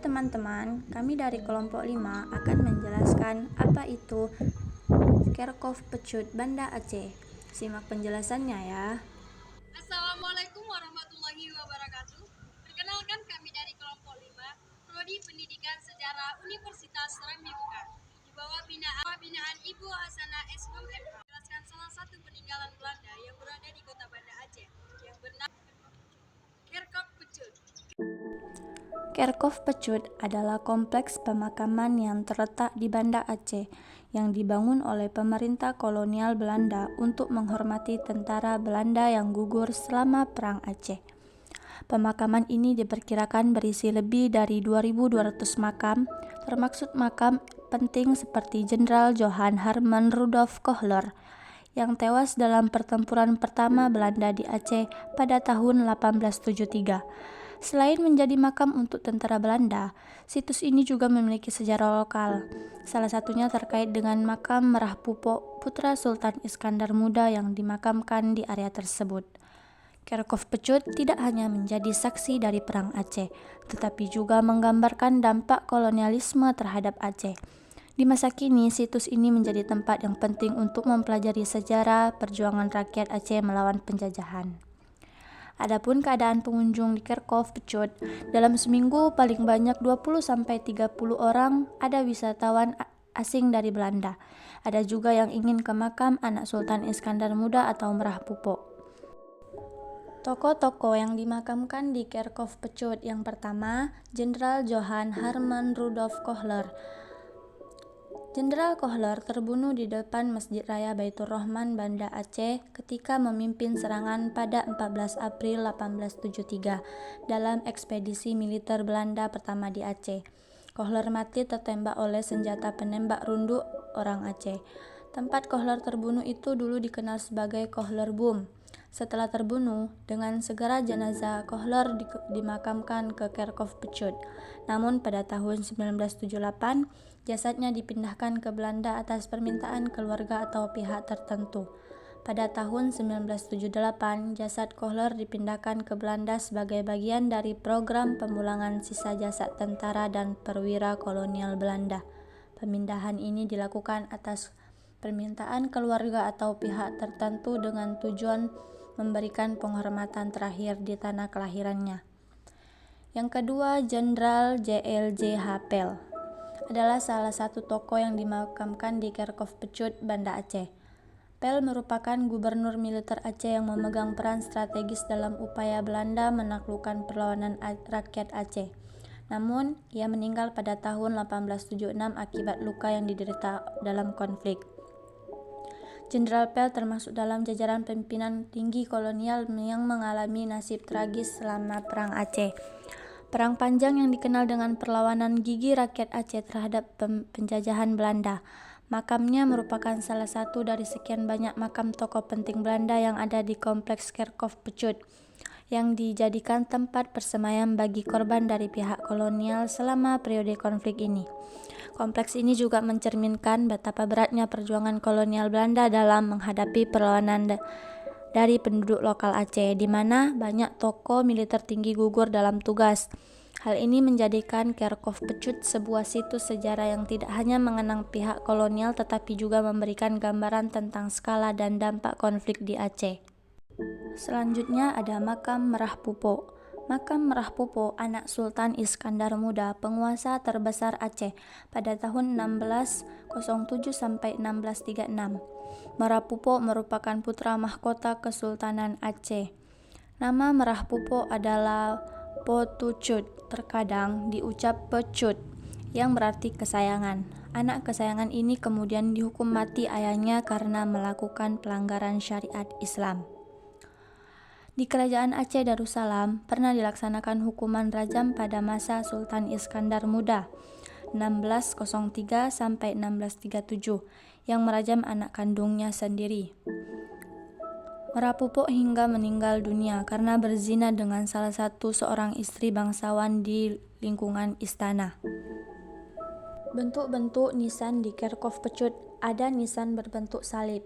teman-teman, kami dari kelompok 5 akan menjelaskan apa itu Kerkhoff Pecut Banda Aceh. Simak penjelasannya ya. Assalamualaikum warahmatullahi wabarakatuh. Perkenalkan kami dari kelompok 5, Prodi Pendidikan Sejarah Universitas Rambi Bukan, di bawah binaan Ibu Hasanah SMMH. Menjelaskan salah satu peninggalan Belanda yang berada di kota Banda Aceh, yang bernama Kerkhoff Pecut. Kerkhoff Pecut adalah kompleks pemakaman yang terletak di Banda Aceh yang dibangun oleh pemerintah kolonial Belanda untuk menghormati tentara Belanda yang gugur selama Perang Aceh. Pemakaman ini diperkirakan berisi lebih dari 2.200 makam, termasuk makam penting seperti Jenderal Johan Herman Rudolf Kohler yang tewas dalam pertempuran pertama Belanda di Aceh pada tahun 1873. Selain menjadi makam untuk tentara Belanda, situs ini juga memiliki sejarah lokal. Salah satunya terkait dengan makam Merah Pupok, putra Sultan Iskandar Muda yang dimakamkan di area tersebut. Kerkhoff Pecut tidak hanya menjadi saksi dari Perang Aceh, tetapi juga menggambarkan dampak kolonialisme terhadap Aceh. Di masa kini, situs ini menjadi tempat yang penting untuk mempelajari sejarah perjuangan rakyat Aceh melawan penjajahan. Adapun keadaan pengunjung di Kerkhoff Pecut, dalam seminggu paling banyak 20-30 orang ada wisatawan asing dari Belanda. Ada juga yang ingin ke makam anak Sultan Iskandar Muda atau Merah Pupok. Tokoh-tokoh yang dimakamkan di Kerkhoff Pecut yang pertama, Jenderal Johan Herman Rudolf Kohler. Jenderal Kohler terbunuh di depan Masjid Raya Baitur Rahman, Banda Aceh ketika memimpin serangan pada 14 April 1873 dalam ekspedisi militer Belanda pertama di Aceh. Kohler mati tertembak oleh senjata penembak runduk orang Aceh. Tempat Kohler terbunuh itu dulu dikenal sebagai Kohler Boom. Setelah terbunuh, dengan segera jenazah Kohler dimakamkan ke Kerkhoff Pecut. Namun pada tahun 1978, jasadnya dipindahkan ke Belanda atas permintaan keluarga atau pihak tertentu. Pada tahun 1978, jasad Kohler dipindahkan ke Belanda sebagai bagian dari program pemulangan sisa jasad tentara dan perwira kolonial Belanda. Pemindahan ini dilakukan atas permintaan keluarga atau pihak tertentu dengan tujuan memberikan penghormatan terakhir di tanah kelahirannya. Yang kedua, Jenderal J.L.J. Hapel adalah salah satu tokoh yang dimakamkan di Kerkhoff Pecut, Banda Aceh. Pel merupakan gubernur militer Aceh yang memegang peran strategis dalam upaya Belanda menaklukkan perlawanan rakyat Aceh. Namun, ia meninggal pada tahun 1876 akibat luka yang diderita dalam konflik. Jenderal Pel termasuk dalam jajaran pimpinan tinggi kolonial yang mengalami nasib tragis selama Perang Aceh. Perang panjang yang dikenal dengan perlawanan gigih rakyat Aceh terhadap penjajahan Belanda. Makamnya merupakan salah satu dari sekian banyak makam tokoh penting Belanda yang ada di kompleks Kerkhoff Pecut, yang dijadikan tempat persemaian bagi korban dari pihak kolonial selama periode konflik ini. Kompleks ini juga mencerminkan betapa beratnya perjuangan kolonial Belanda dalam menghadapi perlawanan dari penduduk lokal Aceh, di mana banyak tokoh militer tinggi gugur dalam tugas. Hal ini menjadikan Kerkhoff Pecut sebuah situs sejarah yang tidak hanya mengenang pihak kolonial tetapi juga memberikan gambaran tentang skala dan dampak konflik di Aceh. Selanjutnya ada makam Merah Pupok. Makam Merah Pupok, anak Sultan Iskandar Muda, penguasa terbesar Aceh pada tahun 1607 sampai 1636. Merah Pupok merupakan putra mahkota Kesultanan Aceh. Nama Merah Pupok adalah Potucut, terkadang diucap Pecut, yang berarti kesayangan. Anak kesayangan ini kemudian dihukum mati ayahnya karena melakukan pelanggaran syariat Islam. Di Kerajaan Aceh Darussalam pernah dilaksanakan hukuman rajam pada masa Sultan Iskandar Muda 1603 sampai 1637 yang merajam anak kandungnya sendiri. Merah Pupok hingga meninggal dunia karena berzina dengan salah satu seorang istri bangsawan di lingkungan istana. Bentuk-bentuk nisan di Kerkhoff Pecut, ada nisan berbentuk salib.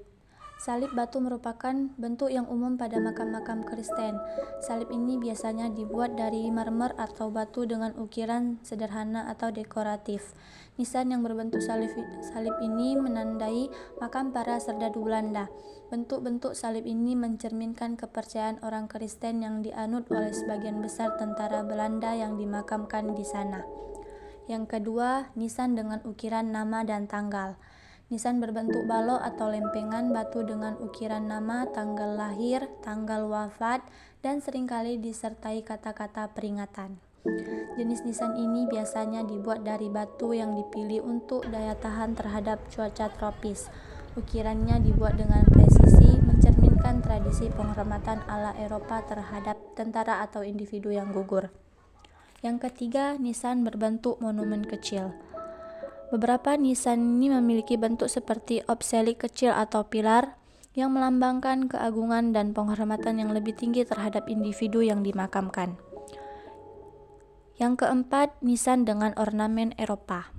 Salib batu merupakan bentuk yang umum pada makam-makam Kristen. Salib ini biasanya dibuat dari marmer atau batu dengan ukiran sederhana atau dekoratif. Nisan yang berbentuk salib ini menandai makam para serdadu Belanda. Bentuk-bentuk salib ini mencerminkan kepercayaan orang Kristen yang dianut oleh sebagian besar tentara Belanda yang dimakamkan di sana. Yang kedua, nisan dengan ukiran nama dan tanggal. Nisan berbentuk balok atau lempengan batu dengan ukiran nama, tanggal lahir, tanggal wafat, dan seringkali disertai kata-kata peringatan. Jenis nisan ini biasanya dibuat dari batu yang dipilih untuk daya tahan terhadap cuaca tropis. Ukirannya dibuat dengan presisi, mencerminkan tradisi penghormatan ala Eropa terhadap tentara atau individu yang gugur. Yang ketiga, nisan berbentuk monumen kecil. Beberapa nisan ini memiliki bentuk seperti obselik kecil atau pilar yang melambangkan keagungan dan penghormatan yang lebih tinggi terhadap individu yang dimakamkan. Yang keempat, nisan dengan ornamen Eropa.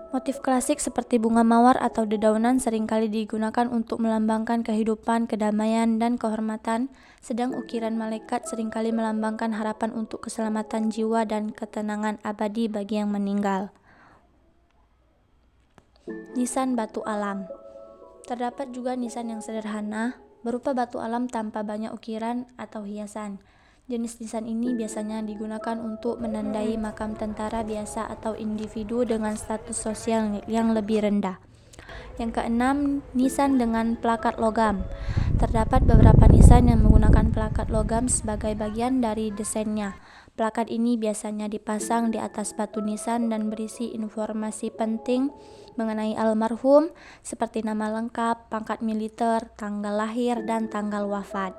Motif klasik seperti bunga mawar atau dedaunan seringkali digunakan untuk melambangkan kehidupan, kedamaian, dan kehormatan, sedang ukiran malaikat seringkali melambangkan harapan untuk keselamatan jiwa dan ketenangan abadi bagi yang meninggal. Nisan batu alam. Terdapat juga nisan yang sederhana, berupa batu alam tanpa banyak ukiran atau hiasan. Jenis nisan ini biasanya digunakan untuk menandai makam tentara biasa atau individu dengan status sosial yang lebih rendah. Yang keenam, nisan dengan plakat logam. Terdapat beberapa nisan yang menggunakan plakat logam sebagai bagian dari desainnya. Plakat ini biasanya dipasang di atas batu nisan dan berisi informasi penting mengenai almarhum seperti nama lengkap, pangkat militer, tanggal lahir, dan tanggal wafat.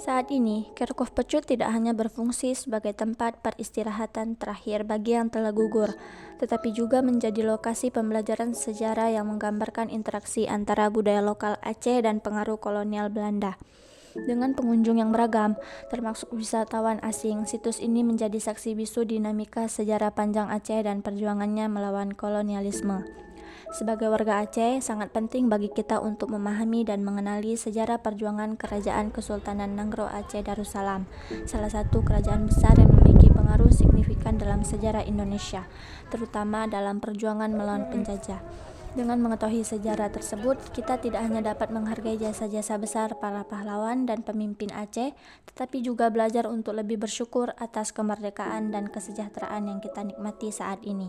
Saat ini, Kerkhof Pecut tidak hanya berfungsi sebagai tempat peristirahatan terakhir bagi yang telah gugur, tetapi juga menjadi lokasi pembelajaran sejarah yang menggambarkan interaksi antara budaya lokal Aceh dan pengaruh kolonial Belanda. Dengan pengunjung yang beragam, termasuk wisatawan asing, situs ini menjadi saksi bisu dinamika sejarah panjang Aceh dan perjuangannya melawan kolonialisme. Sebagai warga Aceh, sangat penting bagi kita untuk memahami dan mengenali sejarah perjuangan Kerajaan Kesultanan Nanggroe Aceh Darussalam, salah satu kerajaan besar yang memiliki pengaruh signifikan dalam sejarah Indonesia, terutama dalam perjuangan melawan penjajah. Dengan mengetahui sejarah tersebut, kita tidak hanya dapat menghargai jasa-jasa besar para pahlawan dan pemimpin Aceh, tetapi juga belajar untuk lebih bersyukur atas kemerdekaan dan kesejahteraan yang kita nikmati saat ini.